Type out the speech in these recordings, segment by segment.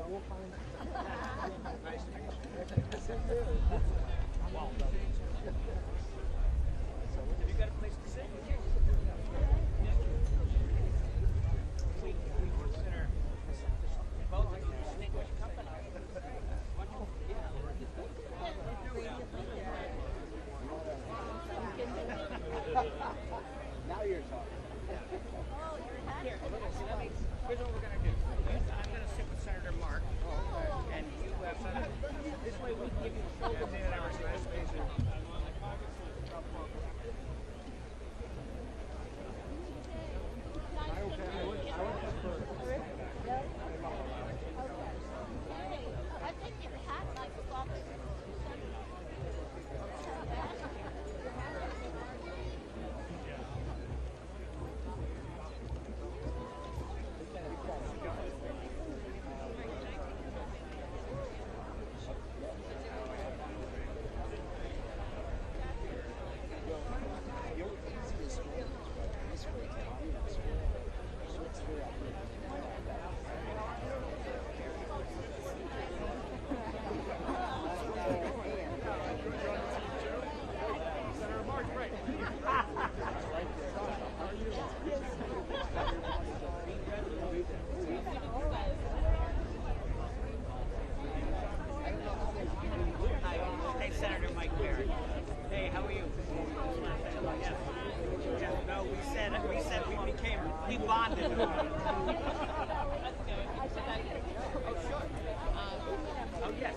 you got a place to sit? We consider both of you distinguished company. Now you're talking. Here, here's what we're going to do. I'm going to sit with Senator Mark, and you this way we can give you the full we bonded. Oh, sure. Oh, yes.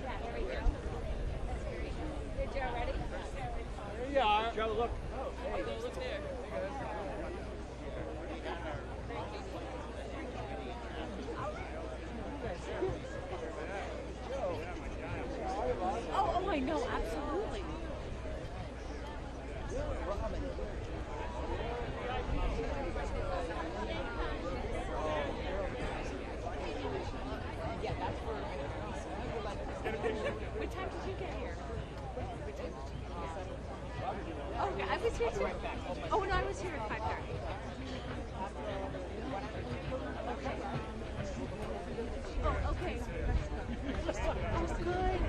Yeah, there we go. Hey, Joe, ready? There you are. Joe, look. Oh, hey. Look there. Oh, I know, absolutely. Yeah, that's for what time did you get here? Okay, I was here too. Oh, no, I was here at 5:30. Okay. Oh, okay. Oh, good.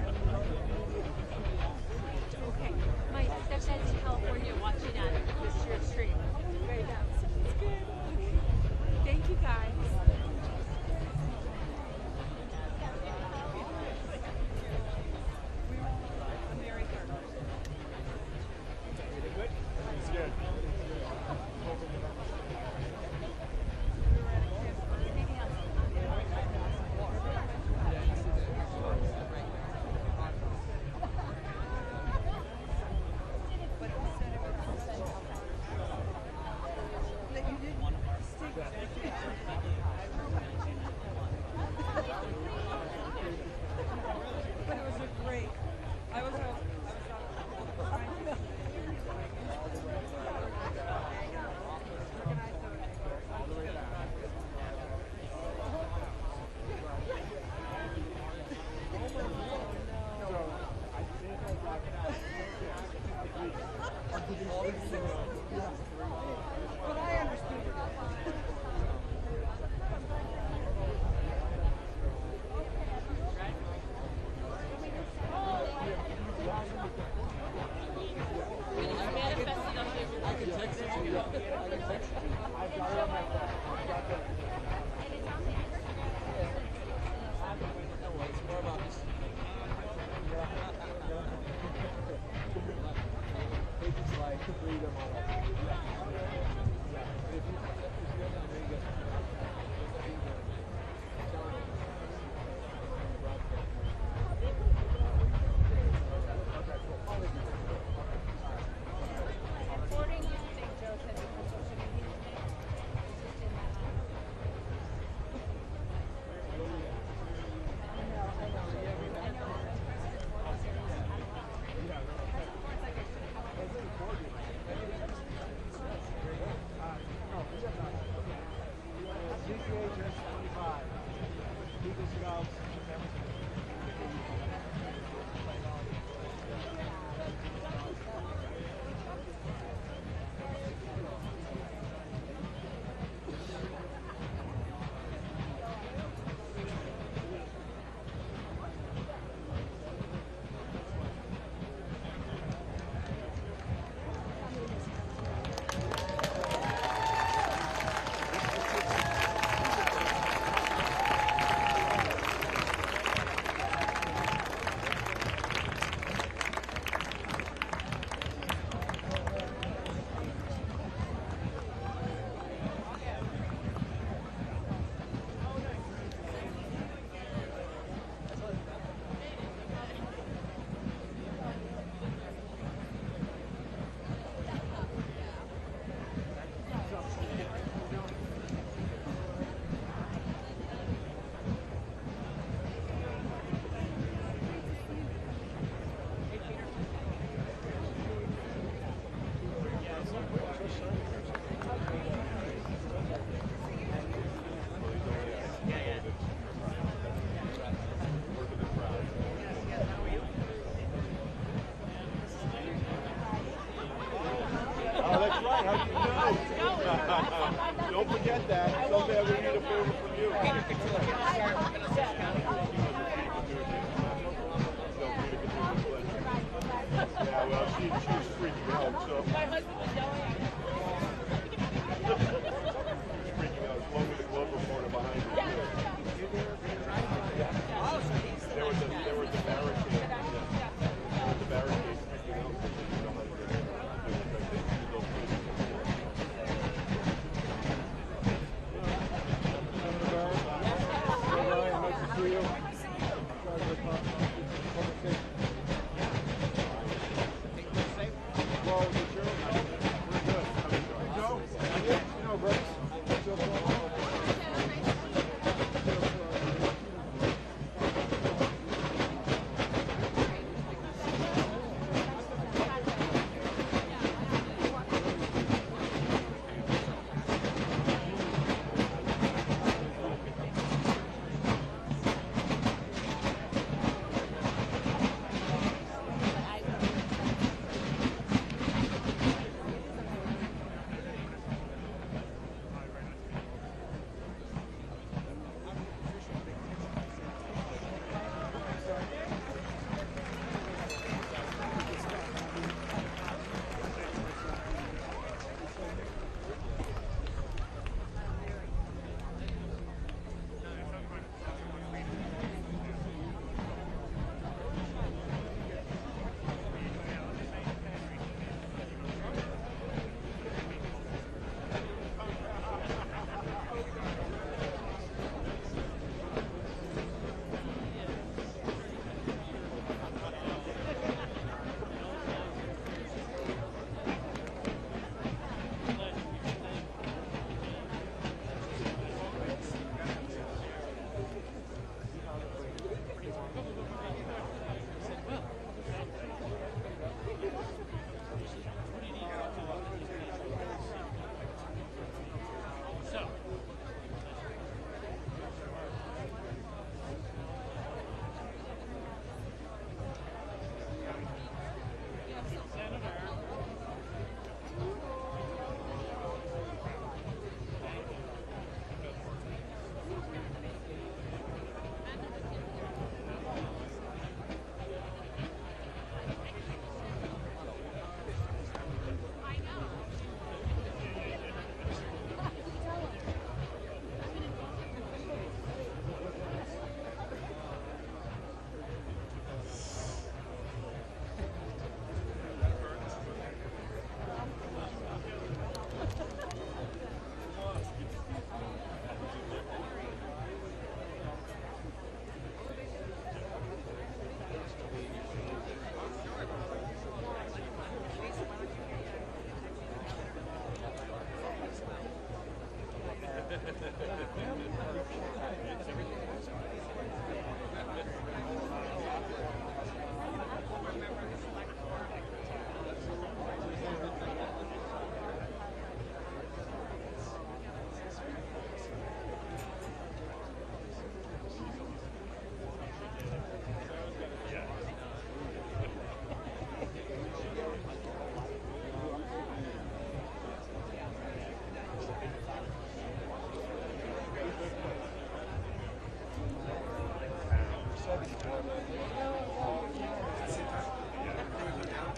Okay. My stepdad's in California watching on this year's stream. Right now. So it's good. Thank you, guys. It's good.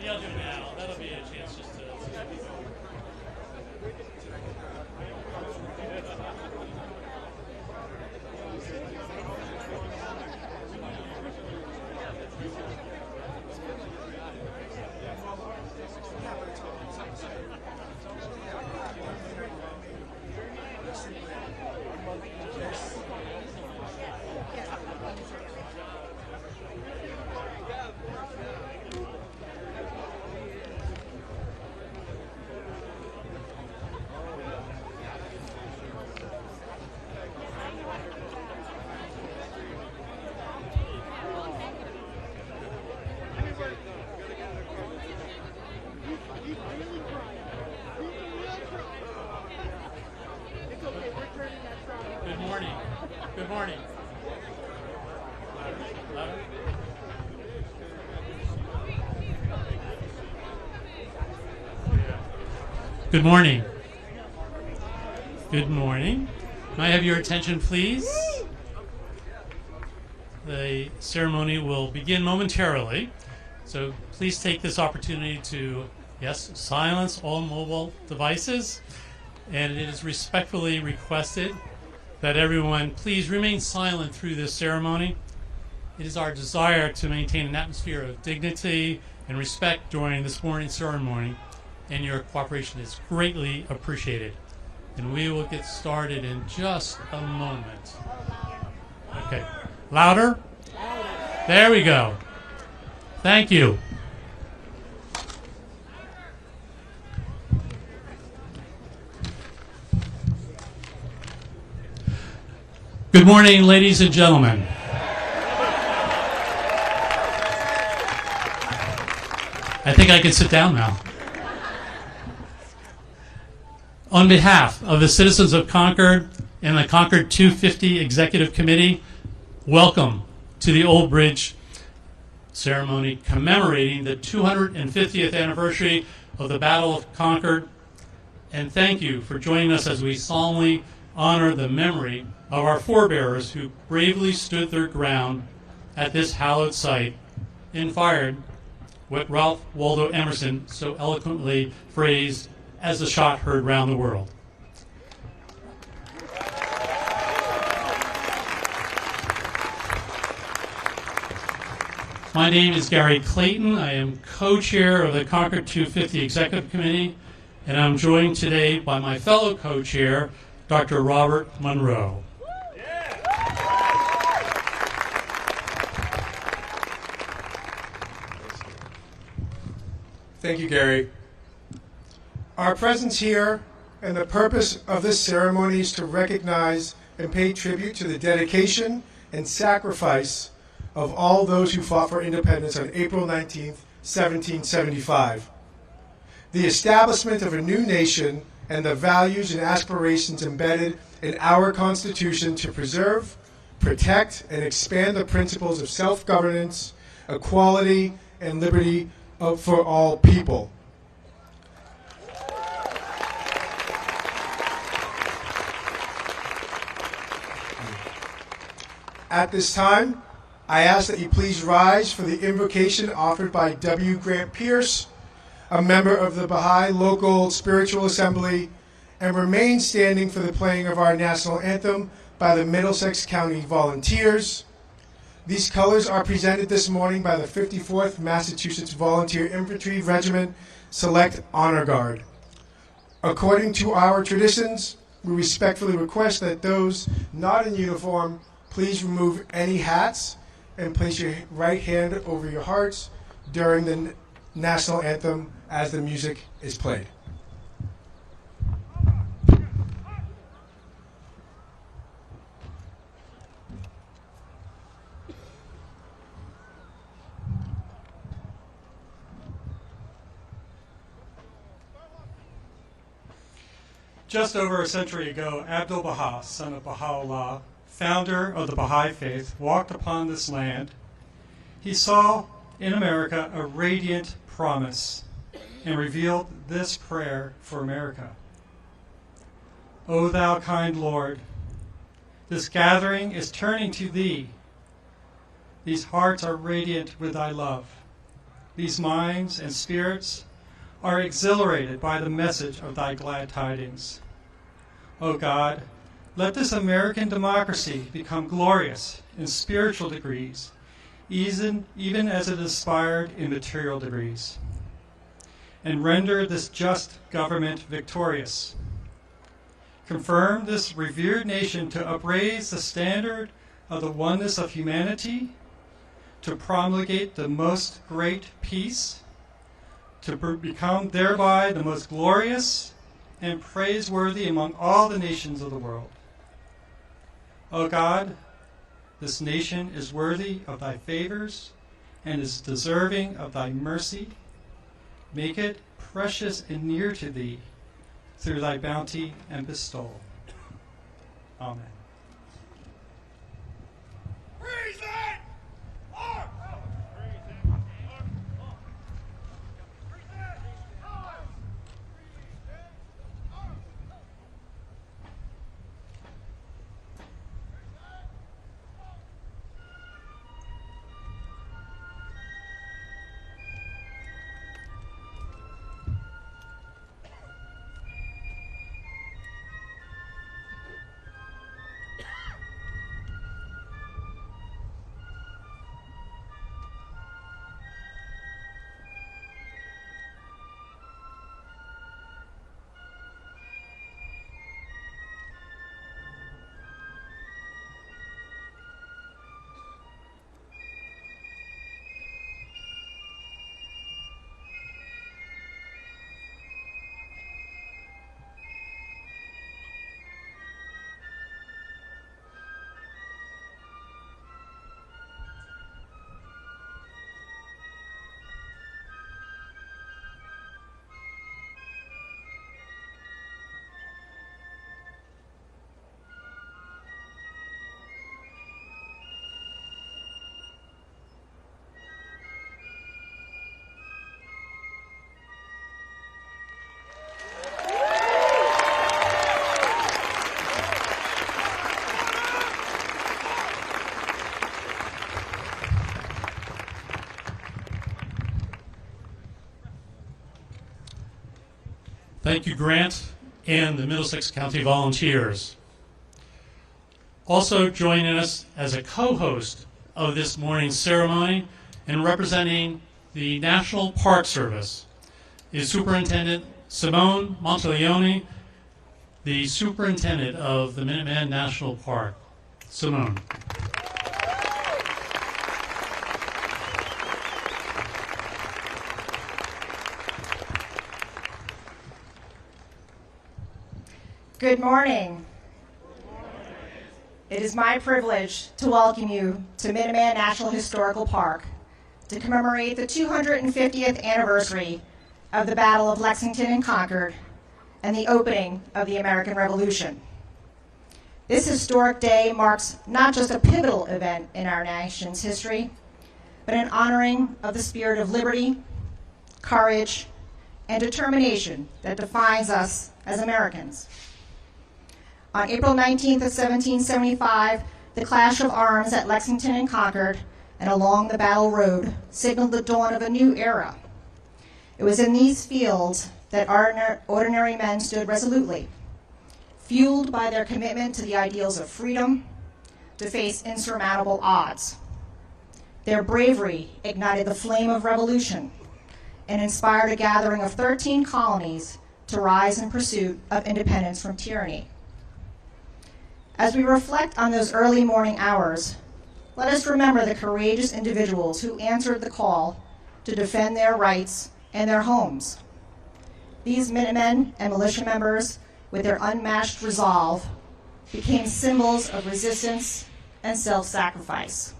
Yeah, I'll do it now. That'll be a chance just to. Good morning. Good morning. Louder. Good morning. Good morning. May I have your attention, please? The ceremony will begin momentarily, so please take this opportunity to, yes, silence all mobile devices, and it is respectfully requested that everyone please remain silent through this ceremony. It is our desire to maintain an atmosphere of dignity and respect during this morning's ceremony, and your cooperation is greatly appreciated. And we will get started in just a moment. Okay. Louder? There we go. Thank you. Good morning, ladies and gentlemen. I think I can sit down now. On behalf of the citizens of Concord and the Concord 250 Executive Committee, welcome to the Old Bridge ceremony commemorating the 250th anniversary of the Battle of Concord. And thank you for joining us as we solemnly honor the memory of our forebears who bravely stood their ground at this hallowed site and fired what Ralph Waldo Emerson so eloquently phrased as the shot heard round the world. My name is Gary Clayton. I am co-chair of the Concord 250 Executive Committee, and I'm joined today by my fellow co-chair, Dr. Robert Monroe. Thank you, Gary. Our presence here and the purpose of this ceremony is to recognize and pay tribute to the dedication and sacrifice of all those who fought for independence on April 19, 1775. The establishment of a new nation and the values and aspirations embedded in our Constitution to preserve, protect, and expand the principles of self-governance, equality, and liberty for all people. At this time, I ask that you please rise for the invocation offered by W. Grant Pierce, a member of the Baha'i Local Spiritual Assembly, and remain standing for the playing of our national anthem by the Middlesex County Volunteers. These colors are presented this morning by the 54th Massachusetts Volunteer Infantry Regiment Select Honor Guard. According to our traditions, we respectfully request that those not in uniform please remove any hats and place your right hand over your hearts during the national anthem as the music is played. Just over a century ago, Abdu'l-Baha, son of Baha'u'llah, founder of the Baha'i faith, walked upon this land. He saw in America a radiant promise and revealed this prayer for America. O thou kind Lord, this gathering is turning to thee. These hearts are radiant with thy love. These minds and spirits are exhilarated by the message of thy glad tidings. O God, let this American democracy become glorious in spiritual degrees, even as it aspired in material degrees, and render this just government victorious. Confirm this revered nation to upraise the standard of the oneness of humanity, to promulgate the most great peace, to become thereby the most glorious and praiseworthy among all the nations of the world. O God, this nation is worthy of thy favors and is deserving of thy mercy. Make it precious and near to thee through thy bounty and bestowal. Amen. Thank you, Grant, and the Middlesex County Volunteers. Also joining us as a co-host of this morning's ceremony and representing the National Park Service is Superintendent Simone Monteleone, the Superintendent of the Minuteman National Park. Simone. Good morning. It is my privilege to welcome you to Minuteman National Historical Park to commemorate the 250th anniversary of the Battle of Lexington and Concord and the opening of the American Revolution. This historic day marks not just a pivotal event in our nation's history, but an honoring of the spirit of liberty, courage, and determination that defines us as Americans. On April 19th of 1775, the clash of arms at Lexington and Concord and along the Battle Road signaled the dawn of a new era. It was in these fields that ordinary men stood resolutely, fueled by their commitment to the ideals of freedom, to face insurmountable odds. Their bravery ignited the flame of revolution and inspired a gathering of 13 colonies to rise in pursuit of independence from tyranny. As we reflect on those early morning hours, let us remember the courageous individuals who answered the call to defend their rights and their homes. These Minutemen and militia members, with their unmatched resolve, became symbols of resistance and self-sacrifice.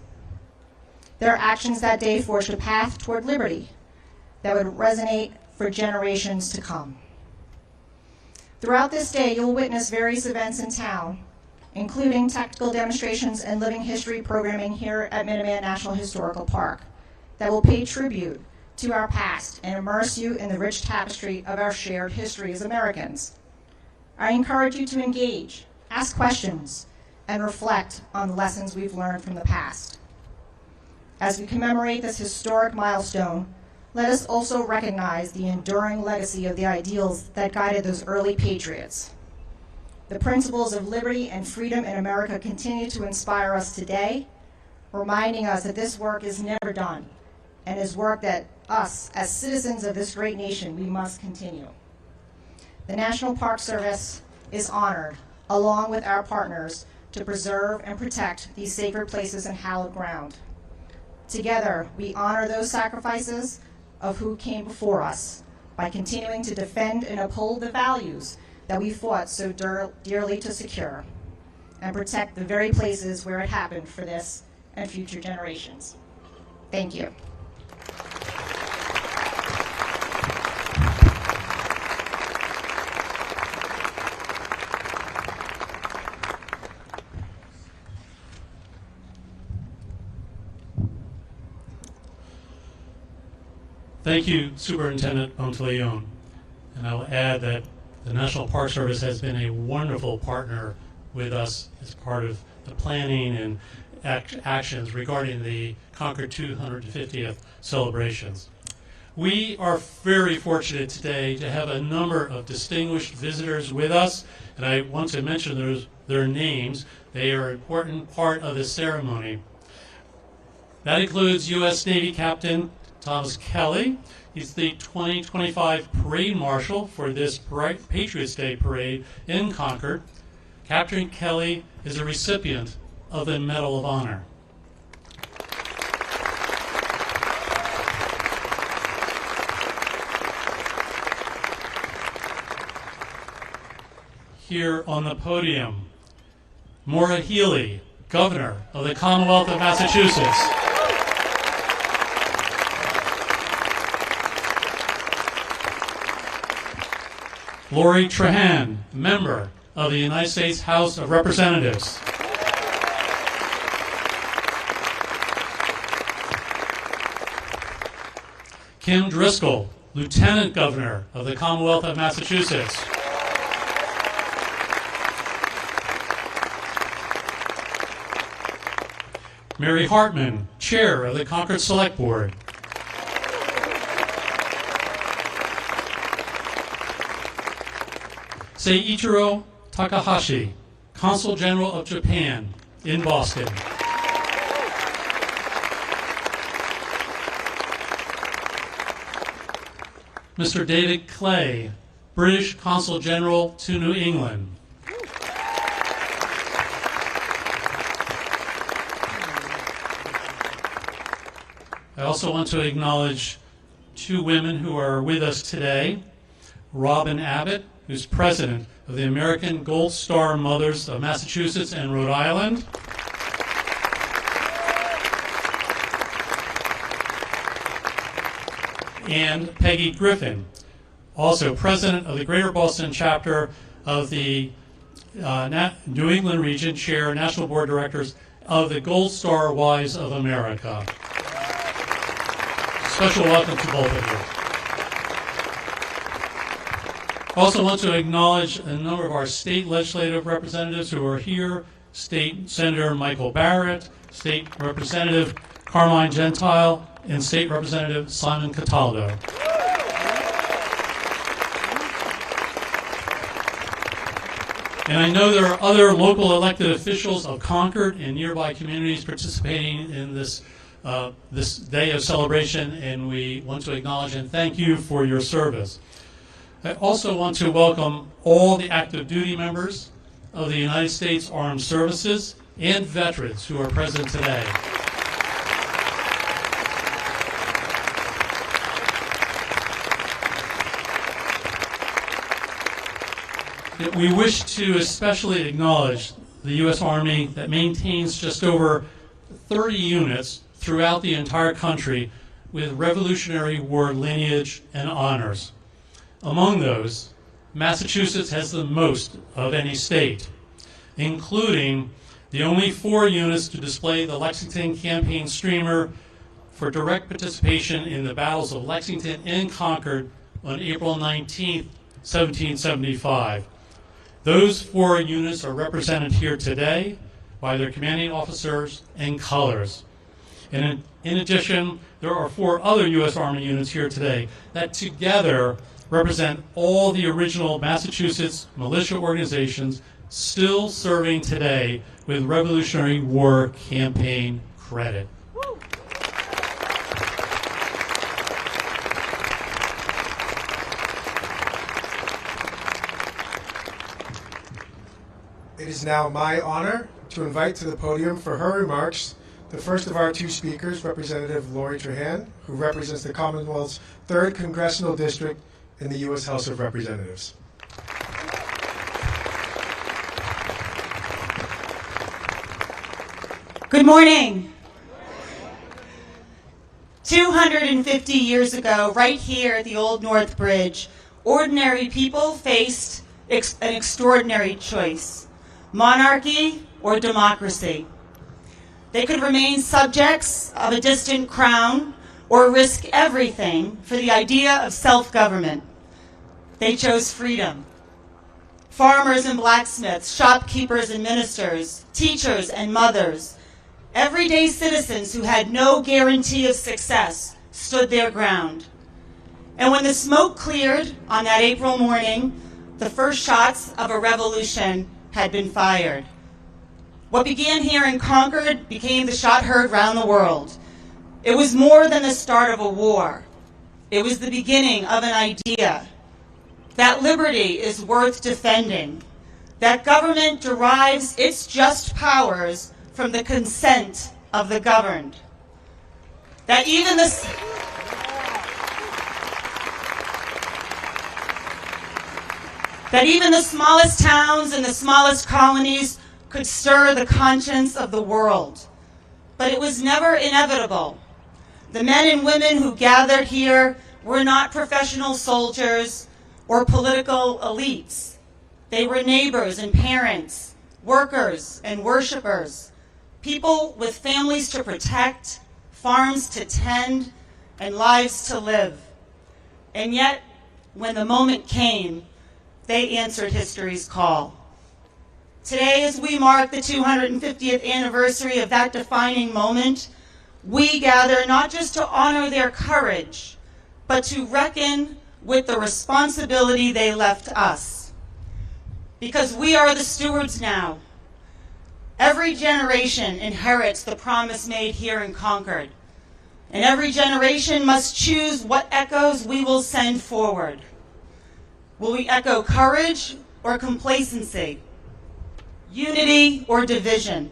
Their actions that day forged a path toward liberty that would resonate for generations to come. Throughout this day, you'll witness various events in town, including tactical demonstrations and living history programming here at Minuteman National Historical Park that will pay tribute to our past and immerse you in the rich tapestry of our shared history as Americans. I encourage you to engage, ask questions, and reflect on the lessons we've learned from the past. As we commemorate this historic milestone, let us also recognize the enduring legacy of the ideals that guided those early patriots. The principles of liberty and freedom in America continue to inspire us today, reminding us that this work is never done and is work that us, as citizens of this great nation, we must continue. The National Park Service is honored, along with our partners, to preserve and protect these sacred places and hallowed ground. Together, we honor those sacrifices of who came before us by continuing to defend and uphold the values that we fought so dearly to secure, and protect the very places where it happened for this and future generations. Thank you. Thank you, Superintendent Monteleone. And I will add that the National Park Service has been a wonderful partner with us as part of the planning and actions regarding the Concord 250th celebrations. We are very fortunate today to have a number of distinguished visitors with us, and I want to mention their names. They are an important part of the ceremony. That includes U.S. Navy Captain Thomas Kelly. He's the 2025 Parade Marshal for this Patriots Day Parade in Concord. Captain Kelly is a recipient of the Medal of Honor. Here on the podium, Maura Healey, Governor of the Commonwealth of Massachusetts. Lori Trahan, member of the United States House of Representatives. Kim Driscoll, Lieutenant Governor of the Commonwealth of Massachusetts. Mary Hartman, Chair of the Concord Select Board. Seiichiro Takahashi, Consul General of Japan in Boston. Mr. David Clay, British Consul General to New England. I also want to acknowledge two women who are with us today. Robin Abbott, who's president of the American Gold Star Mothers of Massachusetts and Rhode Island. And Peggy Griffin, also president of the Greater Boston chapter of the New England region, chair, national board directors of the Gold Star Wives of America. Special welcome to both of you. I also want to acknowledge a number of our state legislative representatives who are here. State Senator Michael Barrett, State Representative Carmine Gentile, and State Representative Simon Cataldo. And I know there are other local elected officials of Concord and nearby communities participating in this this day of celebration, and we want to acknowledge and thank you for your service. I also want to welcome all the active duty members of the United States Armed Services and veterans who are present today. We wish to especially acknowledge the U.S. Army that maintains just over 30 units throughout the entire country with Revolutionary War lineage and honors. Among those, Massachusetts has the most of any state, including the only 4 units to display the Lexington campaign streamer for direct participation in the battles of Lexington and Concord on April 19, 1775. Those 4 units are represented here today by their commanding officers and colors. And in addition, there are 4 other U.S. Army units here today that together represent all the original Massachusetts militia organizations still serving today with Revolutionary War campaign credit. It is now my honor to invite to the podium for her remarks the first of our 2 speakers, Representative Lori Trahan, who represents the Commonwealth's 3rd Congressional District in the U.S. House of Representatives. Good morning. 250 years ago, right here at the Old North Bridge, ordinary people faced an extraordinary choice: monarchy or democracy. They could remain subjects of a distant crown or risk everything for the idea of self-government. They chose freedom. Farmers and blacksmiths, shopkeepers and ministers, teachers and mothers, everyday citizens who had no guarantee of success stood their ground. And when the smoke cleared on that April morning, the first shots of a revolution had been fired. What began here in Concord became the shot heard round the world. It was more than the start of a war. It was the beginning of an idea that liberty is worth defending, that government derives its just powers from the consent of the governed, that even the smallest towns and the smallest colonies could stir the conscience of the world. But it was never inevitable. The men and women who gathered here were not professional soldiers or political elites. They were neighbors and parents, workers and worshipers, people with families to protect, farms to tend, and lives to live. And yet, when the moment came, they answered history's call. Today, as we mark the 250th anniversary of that defining moment, we gather not just to honor their courage, but to reckon with the responsibility they left us. Because we are the stewards now. Every generation inherits the promise made here in Concord, and every generation must choose what echoes we will send forward. Will we echo courage or complacency? Unity or division?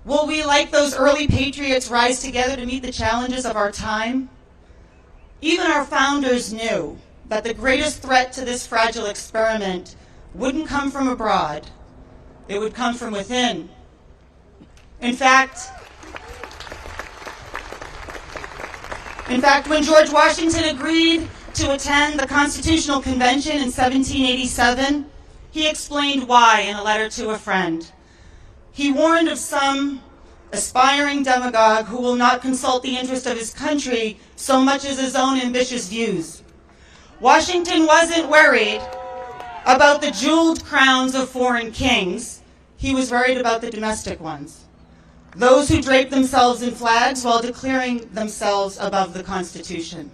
Will we, like those early patriots, rise together to meet the challenges of our time? Even our founders knew that the greatest threat to this fragile experiment wouldn't come from abroad. It would come from within. In fact, when George Washington agreed to attend the Constitutional Convention in 1787, he explained why in a letter to a friend. He warned of some aspiring demagogue who will not consult the interest of his country so much as his own ambitious views. Washington wasn't worried about the jeweled crowns of foreign kings. He was worried about the domestic ones, those who drape themselves in flags while declaring themselves above the Constitution.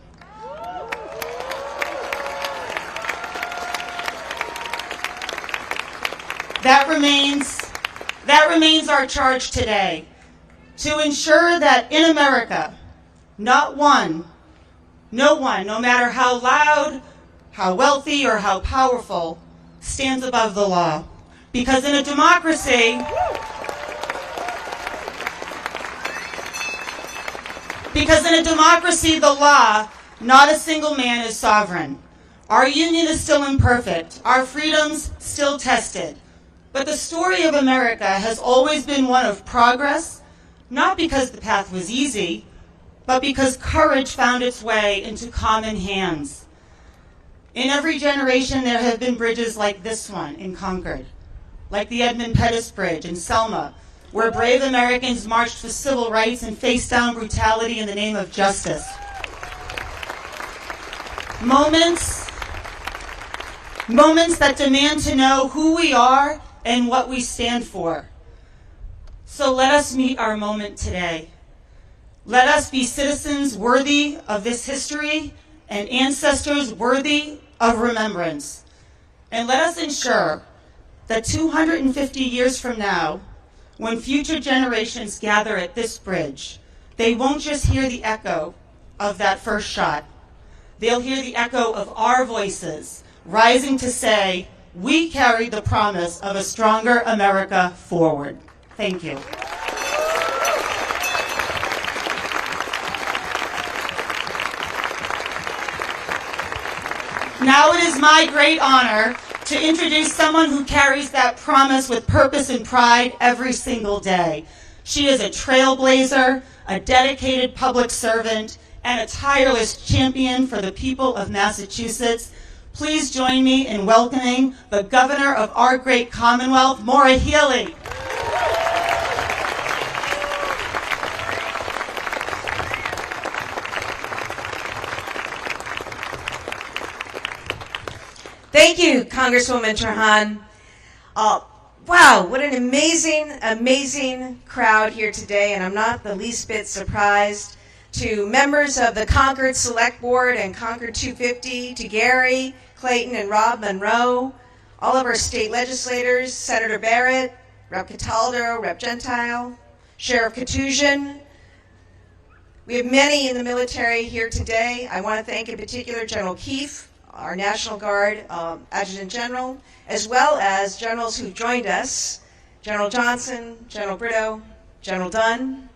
That remains our charge today, to ensure that in America, no one, no matter how loud, how wealthy, or how powerful, stands above the law. Because in a democracy, the law, not a single man is sovereign. Our union is still imperfect, our freedoms still tested. But the story of America has always been one of progress, not because the path was easy, but because courage found its way into common hands. In every generation, there have been bridges like this one in Concord, like the Edmund Pettus Bridge in Selma, where brave Americans marched for civil rights and faced down brutality in the name of justice. Moments that demand to know who we are and what we stand for. So let us meet our moment today. Let us be citizens worthy of this history and ancestors worthy of remembrance. And let us ensure that 250 years from now, when future generations gather at this bridge, they won't just hear the echo of that first shot. They'll hear the echo of our voices rising to say, we carried the promise of a stronger America forward. Thank you. Now it is my great honor to introduce someone who carries that promise with purpose and pride every single day. She is a trailblazer, a dedicated public servant, and a tireless champion for the people of Massachusetts. Please join me in welcoming the governor of our great Commonwealth, Maura Healey. Thank you, Congresswoman Trahan. Wow, what an amazing crowd here today, and I'm not the least bit surprised. To members of the Concord Select Board and Concord 250, to Gary, Clayton, and Rob Monroe, all of our state legislators, Senator Barrett, Rep. Cataldo, Rep. Gentile, Sheriff Katusian. We have many in the military here today. I want to thank in particular General Keefe, our National Guard Adjutant General, as well as generals who joined us, General Johnson, General Brito, General Dunn,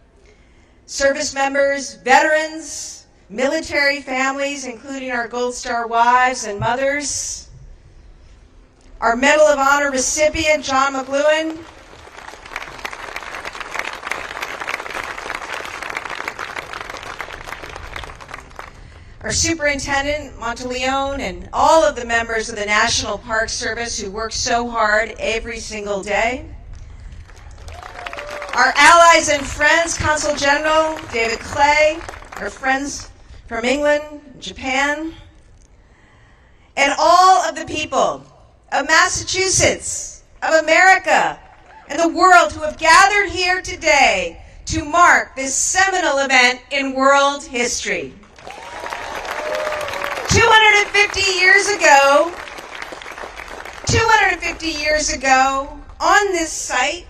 service members, veterans, military families, including our Gold Star wives and mothers, our Medal of Honor recipient, John McLuhan, our Superintendent, Monteleone, and all of the members of the National Park Service who work so hard every single day. Our allies and friends, Consul General David Clay, our friends from England, Japan, and all of the people of Massachusetts, of America, and the world who have gathered here today to mark this seminal event in world history. 250 years ago, on this site,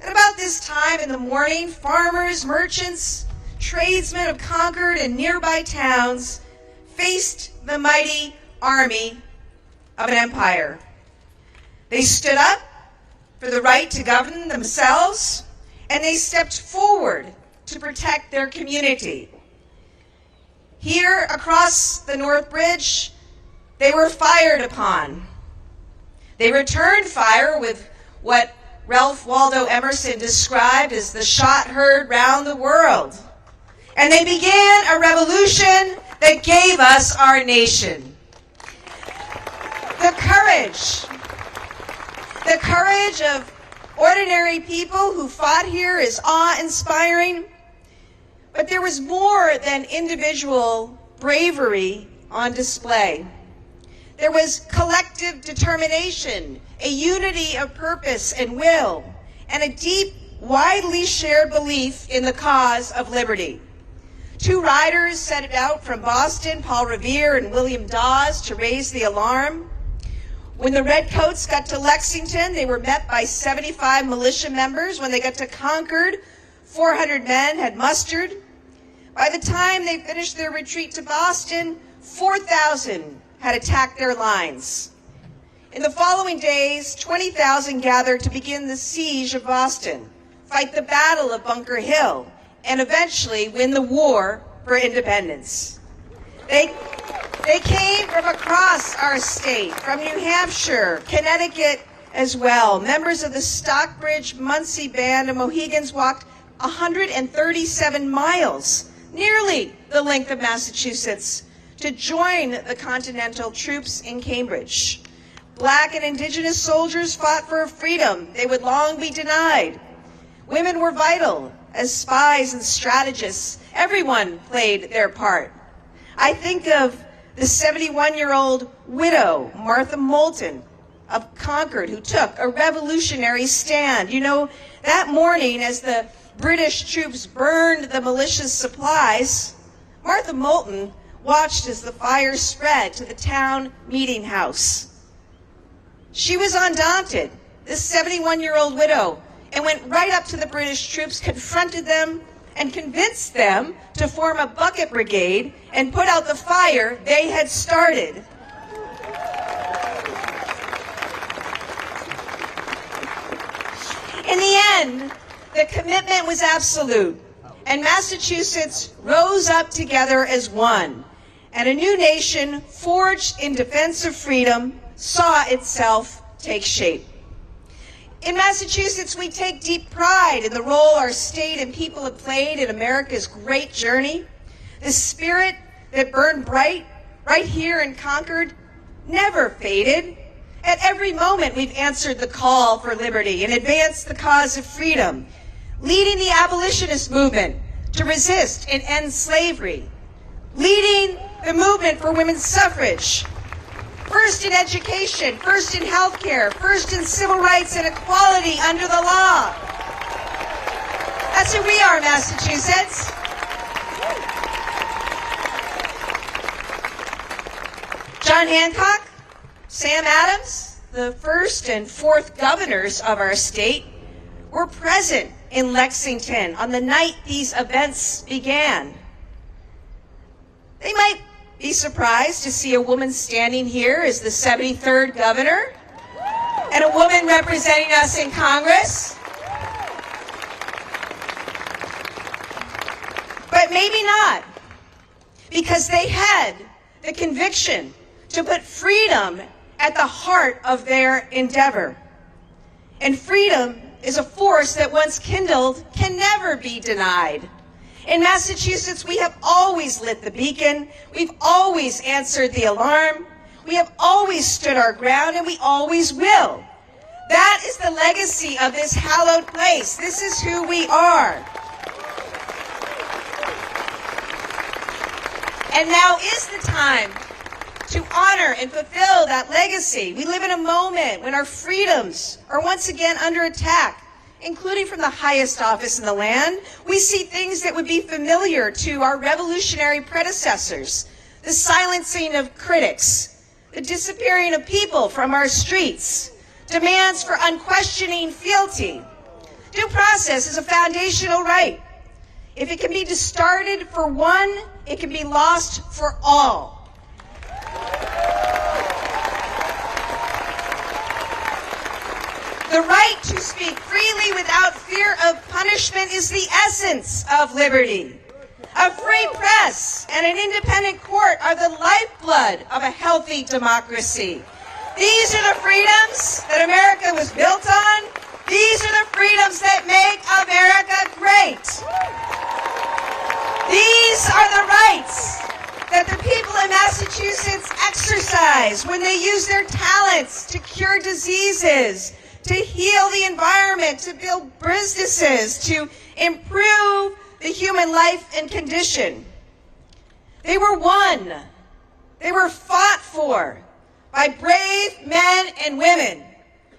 at about this time in the morning, farmers, merchants, tradesmen of Concord and nearby towns faced the mighty army of an empire. They stood up for the right to govern themselves, and they stepped forward to protect their community. Here across the North Bridge, they were fired upon. They returned fire with what Ralph Waldo Emerson described as the shot heard round the world. And they began a revolution that gave us our nation. The courage of ordinary people who fought here is awe-inspiring. But there was more than individual bravery on display. There was collective determination, a unity of purpose and will, and a deep, widely shared belief in the cause of liberty. Two riders set out from Boston, Paul Revere and William Dawes, to raise the alarm. When the Redcoats got to Lexington, they were met by 75 militia members. When they got to Concord, 400 men had mustered. By the time they finished their retreat to Boston, 4,000 had attacked their lines. In the following days, 20,000 gathered to begin the siege of Boston, fight the Battle of Bunker Hill, and eventually win the war for independence. They came from across our state, from New Hampshire, Connecticut as well. Members of the Stockbridge Muncie Band of Mohegans walked 137 miles, nearly the length of Massachusetts, to join the Continental troops in Cambridge. Black and Indigenous soldiers fought for a freedom they would long be denied. Women were vital as spies and strategists. Everyone played their part. I think of the 71-year-old widow, Martha Moulton of Concord, who took a revolutionary stand. You know, that morning as the British troops burned the militia's supplies, Martha Moulton watched as the fire spread to the town meeting house. She was undaunted, this 71-year-old widow, and went right up to the British troops, confronted them, and convinced them to form a bucket brigade and put out the fire they had started. In the end, the commitment was absolute, and Massachusetts rose up together as one, and a new nation forged in defense of freedom saw itself take shape. In Massachusetts, we take deep pride in the role our state and people have played in America's great journey. The spirit that burned bright right here in Concord never faded. At every moment, we've answered the call for liberty and advanced the cause of freedom, leading the abolitionist movement to resist and end slavery, leading the movement for women's suffrage, first in education, first in healthcare, first in civil rights and equality under the law. That's who we are, Massachusetts. John Hancock, Sam Adams, the first and fourth governors of our state, were present in Lexington on the night these events began. They might be surprised to see a woman standing here as the 73rd governor and a woman representing us in Congress. But maybe not, because they had the conviction to put freedom at the heart of their endeavor. And freedom is a force that once kindled can never be denied. In Massachusetts, we have always lit the beacon. We've always answered the alarm. We have always stood our ground, and we always will. That is the legacy of this hallowed place. This is who we are. And now is the time to honor and fulfill that legacy. We live in a moment when our freedoms are once again under attack, including from the highest office in the land. We see things that would be familiar to our revolutionary predecessors: the silencing of critics, the disappearing of people from our streets, demands for unquestioning fealty. Due process is a foundational right. If it can be discarded for one, it can be lost for all. The right to speak freely without fear of punishment is the essence of liberty. A free press and an independent court are the lifeblood of a healthy democracy. These are the freedoms that America was built on. These are the freedoms that make America great. These are the rights that the people in Massachusetts exercise when they use their talents to cure diseases, to heal the environment, to build businesses, to improve the human life and condition. They were won. They were fought for by brave men and women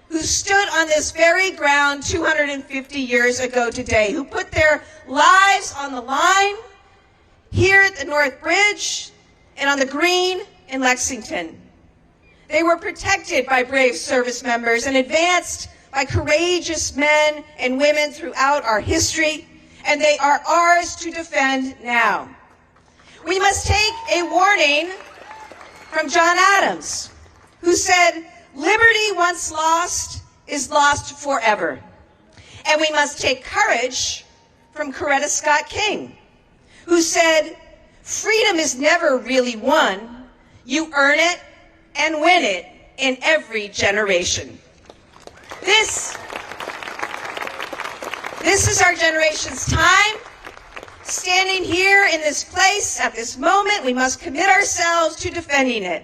who stood on this very ground 250 years ago today, who put their lives on the line here at the North Bridge and on the Green in Lexington. They were protected by brave service members and advanced by courageous men and women throughout our history, and they are ours to defend now. We must take a warning from John Adams, who said, "Liberty once lost is lost forever." And we must take courage from Coretta Scott King, who said, "Freedom is never really won. You earn it and win it in every generation." This is our generation's time. Standing here in this place at this moment, we must commit ourselves to defending it.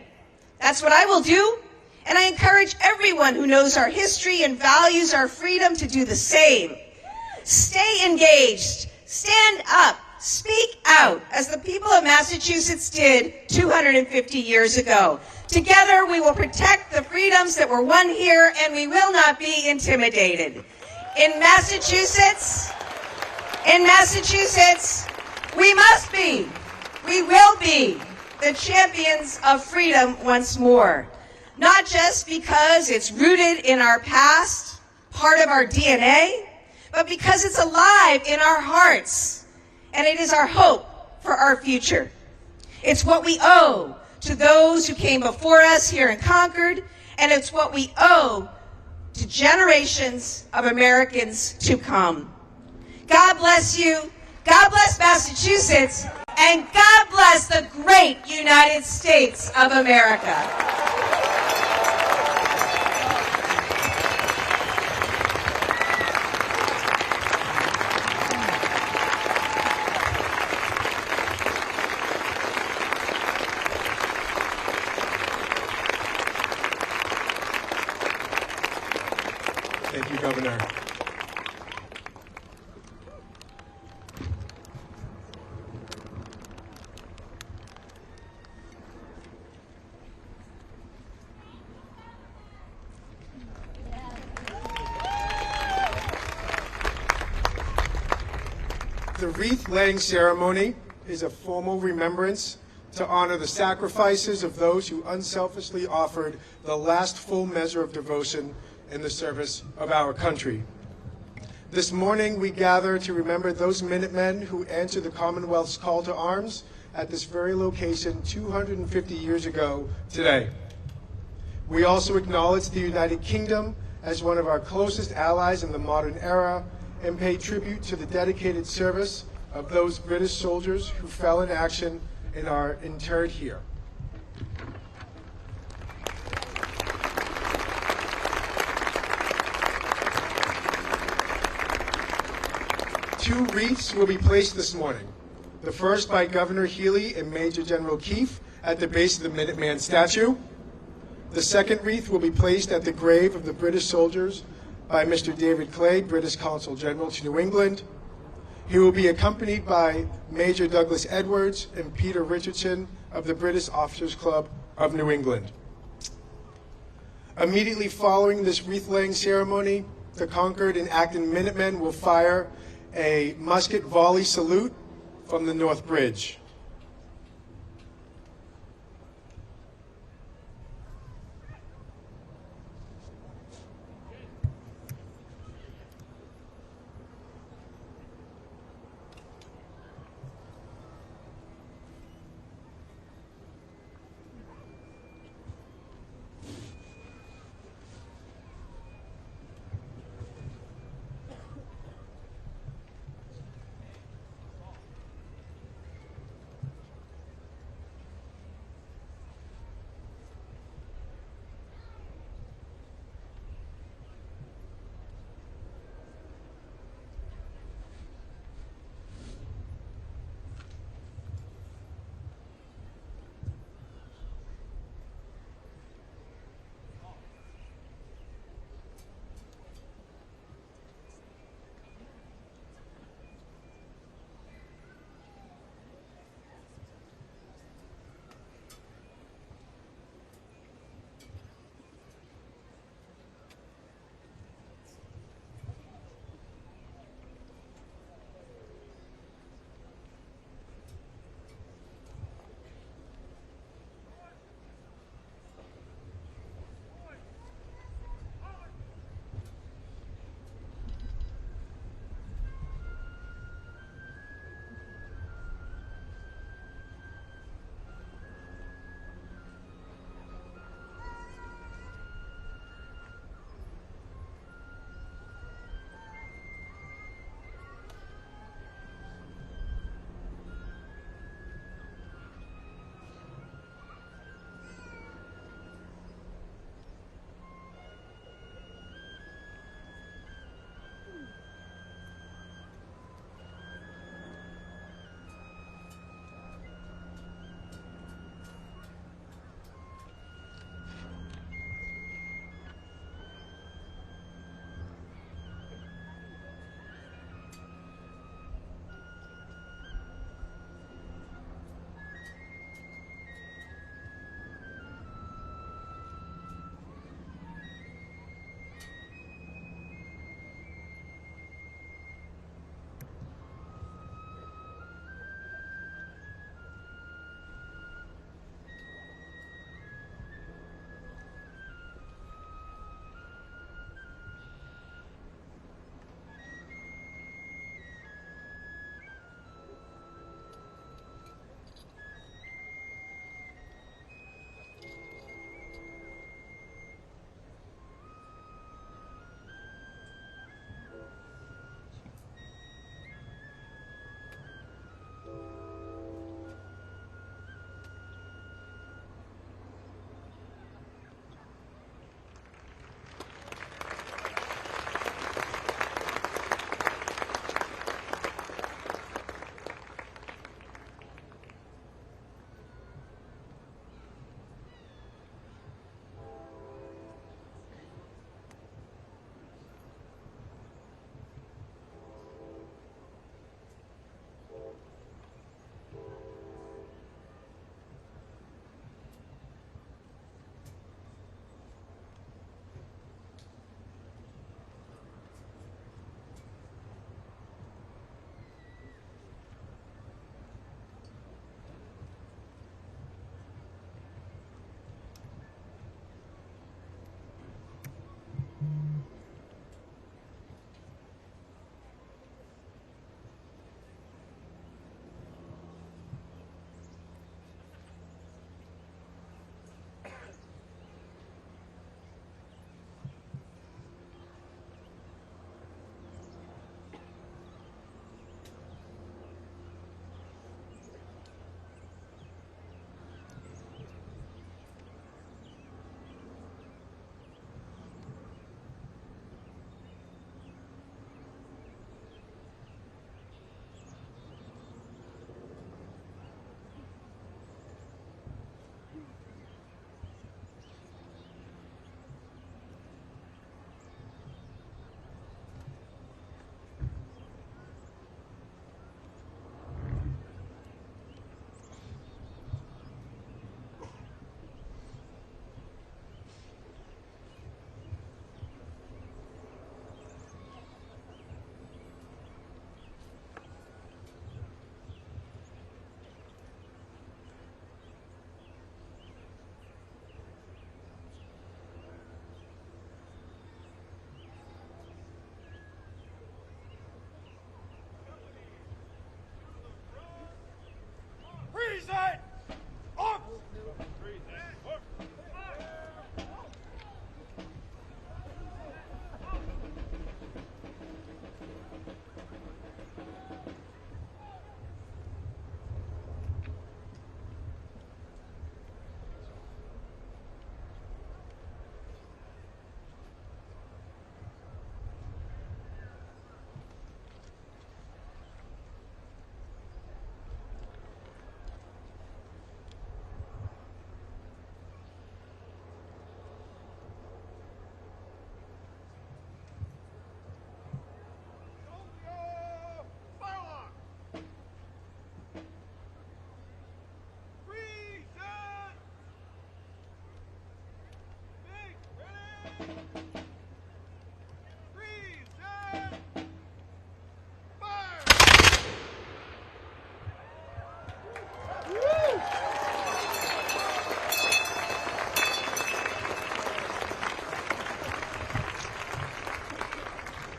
That's what I will do, and I encourage everyone who knows our history and values our freedom to do the same. Stay engaged, stand up, speak out, as the people of Massachusetts did 250 years ago. Together, we will protect the freedoms that were won here, and we will not be intimidated. In Massachusetts, we must be, we will be the champions of freedom once more. Not just because it's rooted in our past, part of our DNA, but because it's alive in our hearts, and it is our hope for our future. It's what we owe to those who came before us here in Concord, and it's what we owe to generations of Americans to come. God bless you, God bless Massachusetts, and God bless the great United States of America. Thank you, Governor. The wreath-laying ceremony is a formal remembrance to honor the sacrifices of those who unselfishly offered the last full measure of devotion in the service of our country. This morning, we gather to remember those Minutemen who answered the Commonwealth's call to arms at this very location 250 years ago today. We also acknowledge the United Kingdom as one of our closest allies in the modern era and pay tribute to the dedicated service of those British soldiers who fell in action and are interred here. Two wreaths will be placed this morning. The first by Governor Healy and Major General Keefe at the base of the Minuteman statue. The second wreath will be placed at the grave of the British soldiers by Mr. David Clay, British Consul General to New England. He will be accompanied by Major Douglas Edwards and Peter Richardson of the British Officers Club of New England. Immediately following this wreath-laying ceremony, the Concord and Acton Minutemen will fire a musket volley salute from the North Bridge.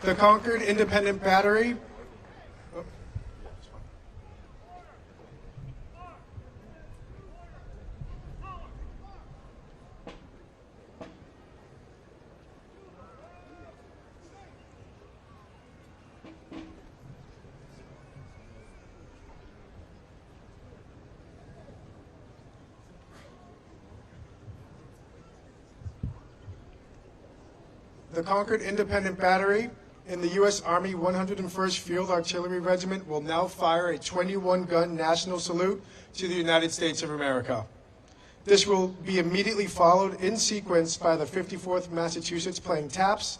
The Concord Independent Battery. The Concord Independent Battery in the U.S. Army 101st Field Artillery Regiment will now fire a 21-gun national salute to the United States of America. This will be immediately followed in sequence by the 54th Massachusetts playing taps,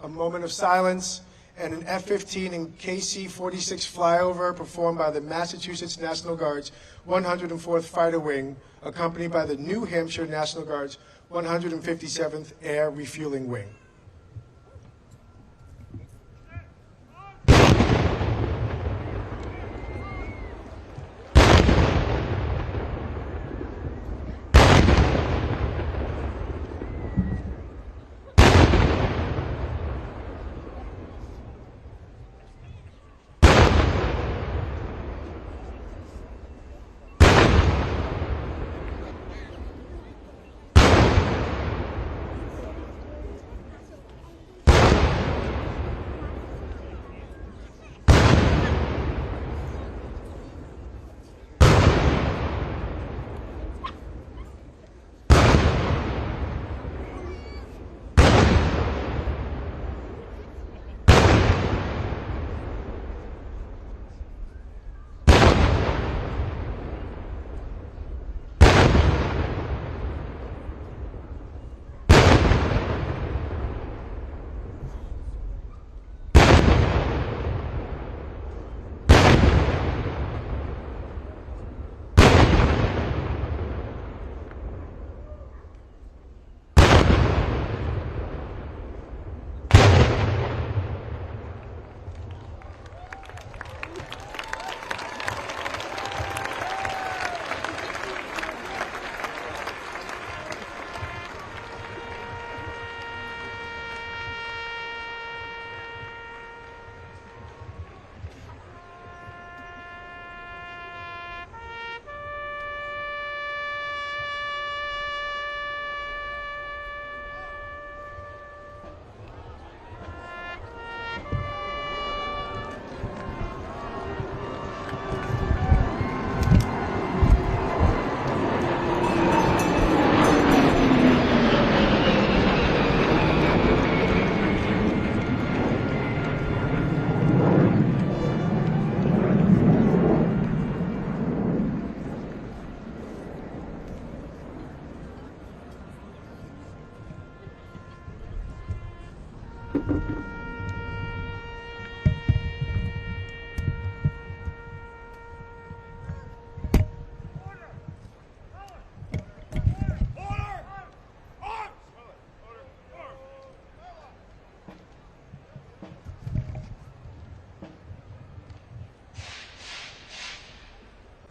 a moment of silence, and an F-15 and KC-46 flyover performed by the Massachusetts National Guard's 104th Fighter Wing, accompanied by the New Hampshire National Guard's 157th Air Refueling Wing.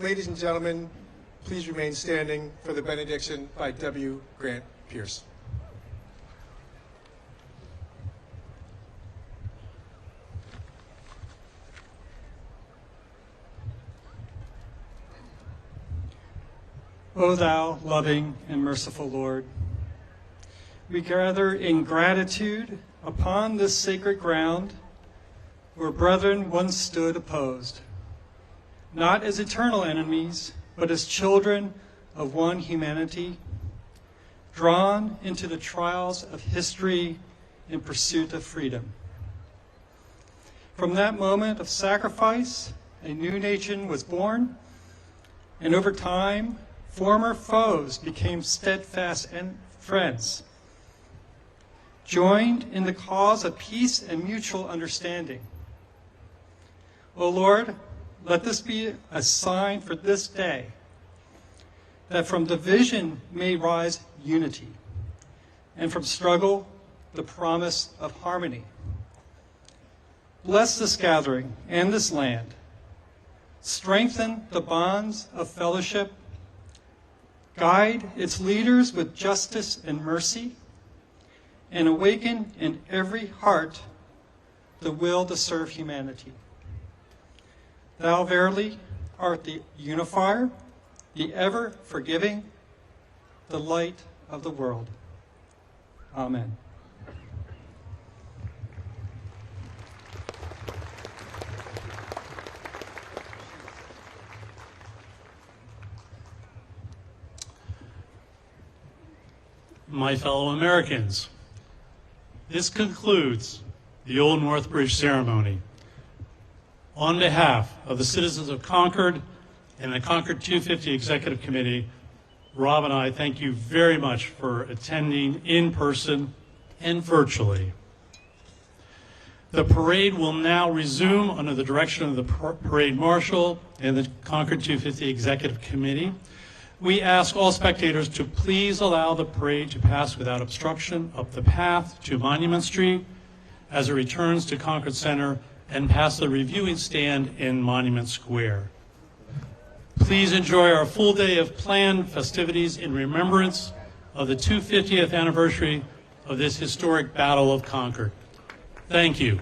Ladies and gentlemen, please remain standing for the benediction by W. Grant Pierce. O thou loving and merciful Lord, we gather in gratitude upon this sacred ground where brethren once stood opposed, not as eternal enemies, but as children of one humanity, drawn into the trials of history in pursuit of freedom. From that moment of sacrifice, a new nation was born, and over time, former foes became steadfast and friends, joined in the cause of peace and mutual understanding. O Lord, let this be a sign for this day, that from division may rise unity, and from struggle, the promise of harmony. Bless this gathering and this land. Strengthen the bonds of fellowship. Guide its leaders with justice and mercy, and awaken in every heart the will to serve humanity. Thou verily art the unifier, the ever-forgiving, the light of the world. Amen. My fellow Americans, this concludes the Old Northbridge ceremony. On behalf of the citizens of Concord and the Concord 250 Executive Committee, Rob and I thank you very much for attending in person and virtually. The parade will now resume under the direction of the parade marshal and the Concord 250 Executive Committee. We ask all spectators to please allow the parade to pass without obstruction up the path to Monument Street as it returns to Concord Center and past the reviewing stand in Monument Square. Please enjoy our full day of planned festivities in remembrance of the 250th anniversary of this historic Battle of Concord. Thank you.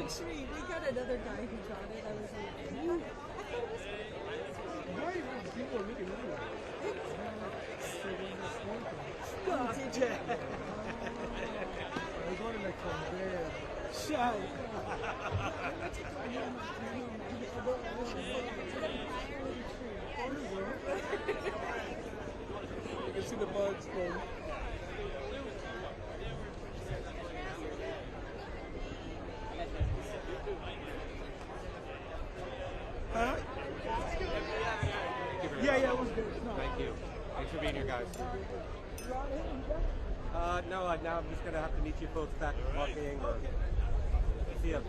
We got another guy who got it. I was like, you can see the bugs going. Huh? Yeah, it was good. No. Thank you. Thanks for being here, guys. No, now I'm just going to have to meet you folks back at parking or see you.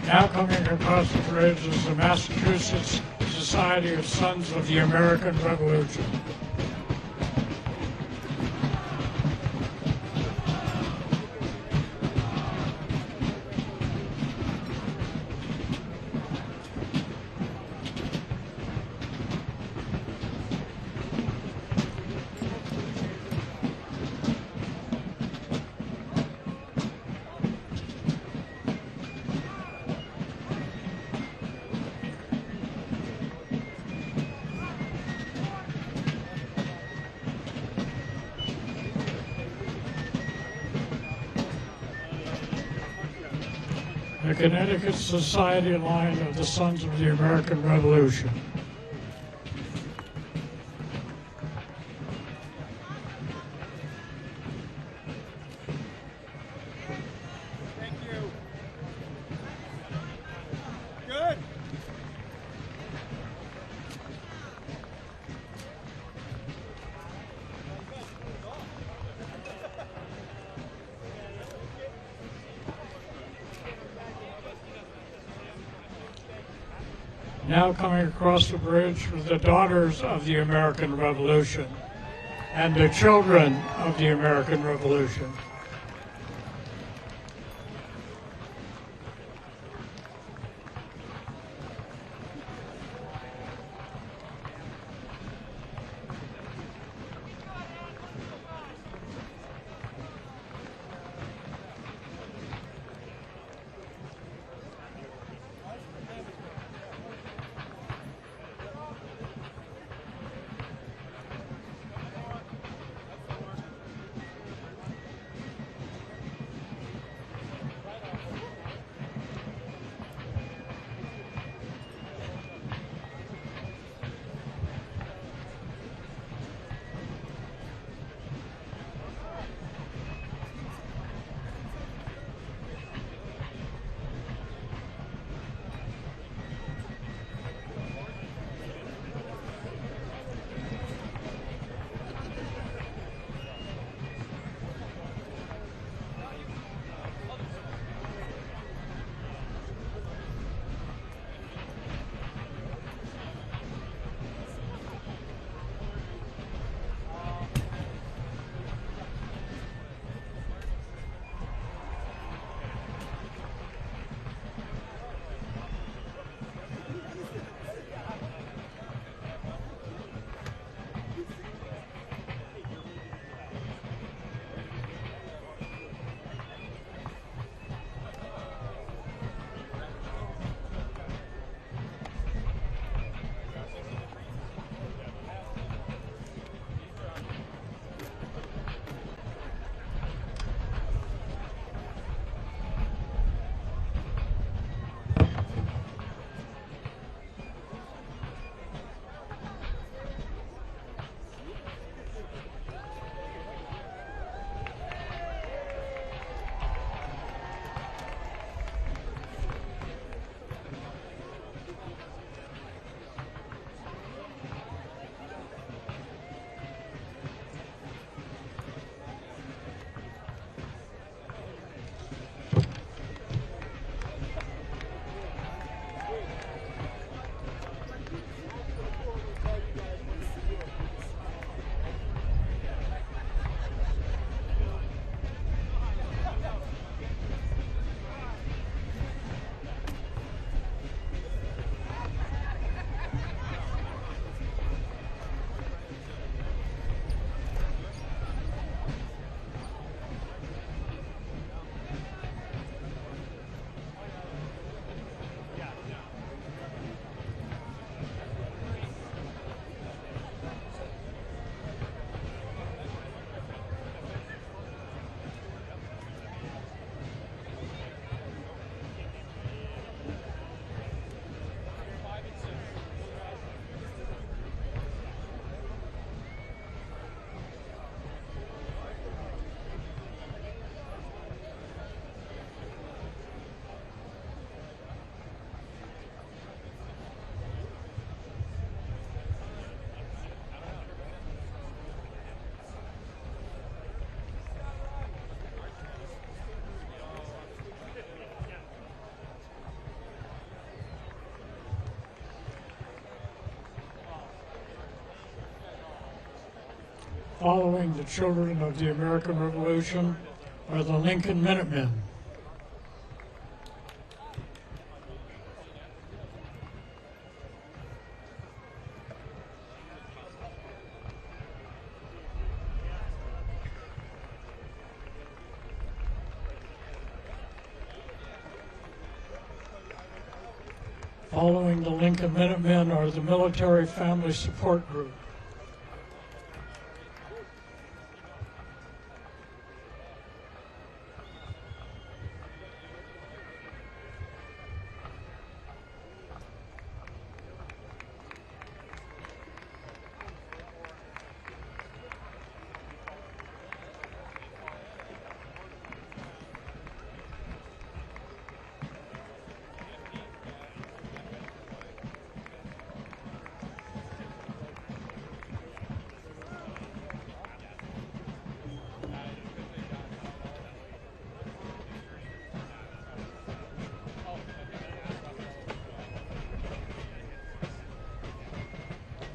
Now coming across the bridge is the Massachusetts Society of Sons of the American Revolution. The Connecticut Society line of the Sons of the American Revolution. Thank you. Good. Now coming across the bridge with the Daughters of the American Revolution and the Children of the American Revolution. Following the children of the American Revolution are the Lincoln Minutemen. Following the Lincoln Minutemen are the Military Family Support Group.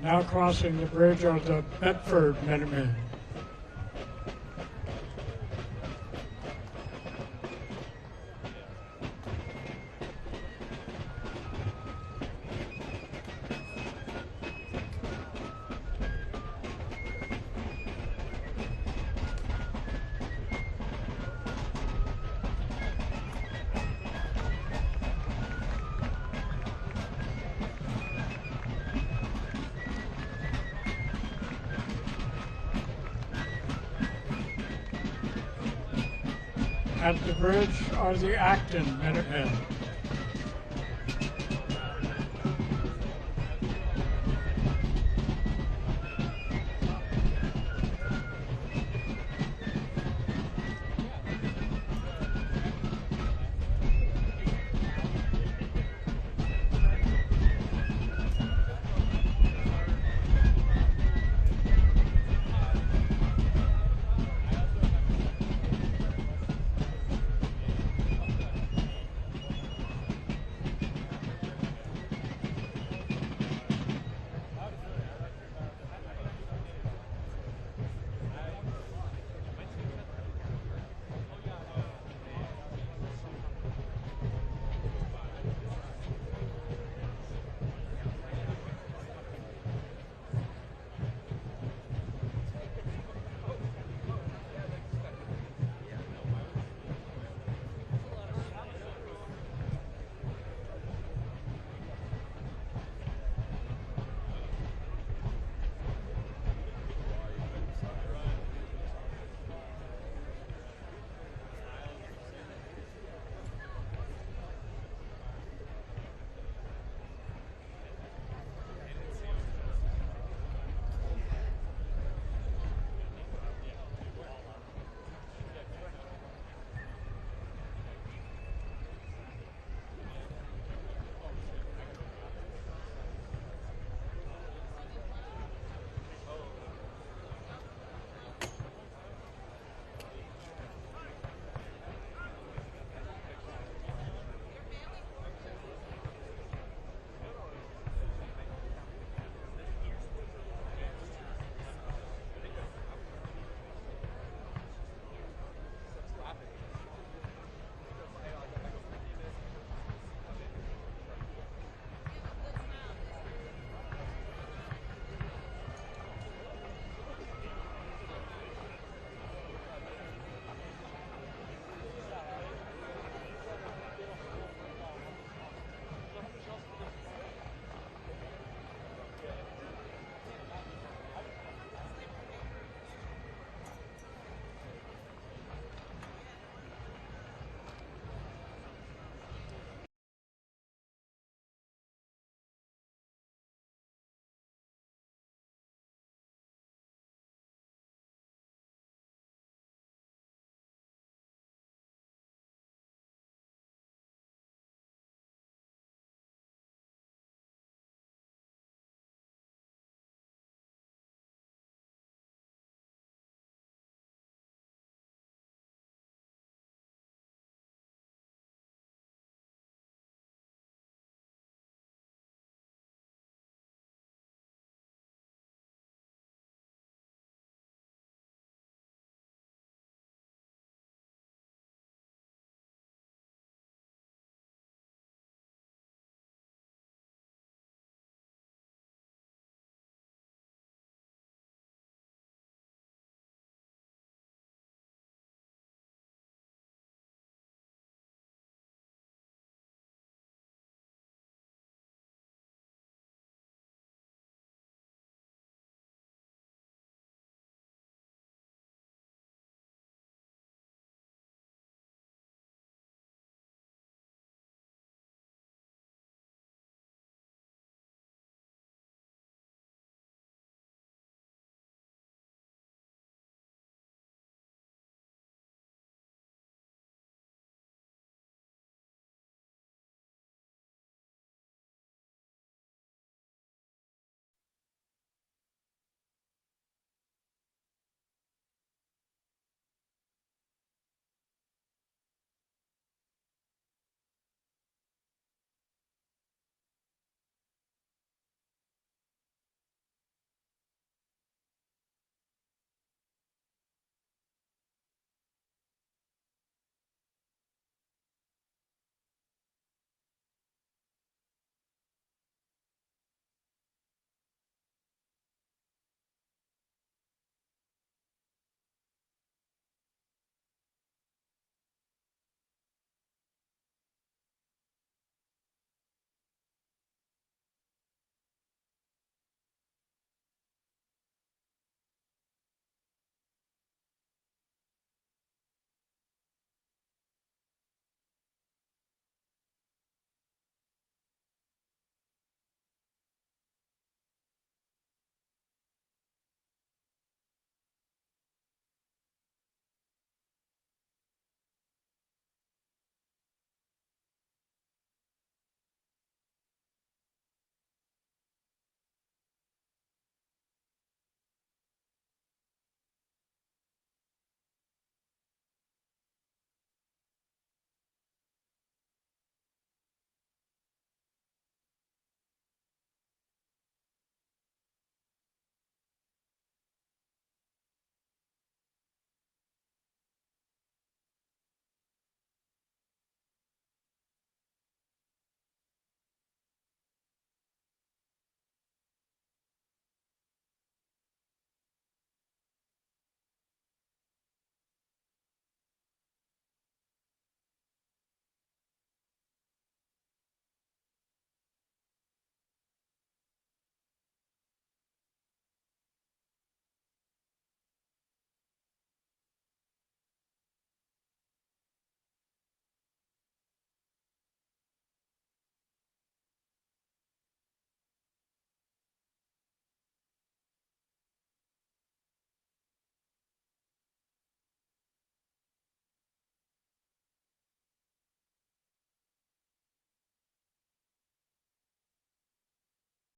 Now crossing the bridge are the Bedford Minutemen. At the bridge are the Acton Minutemen.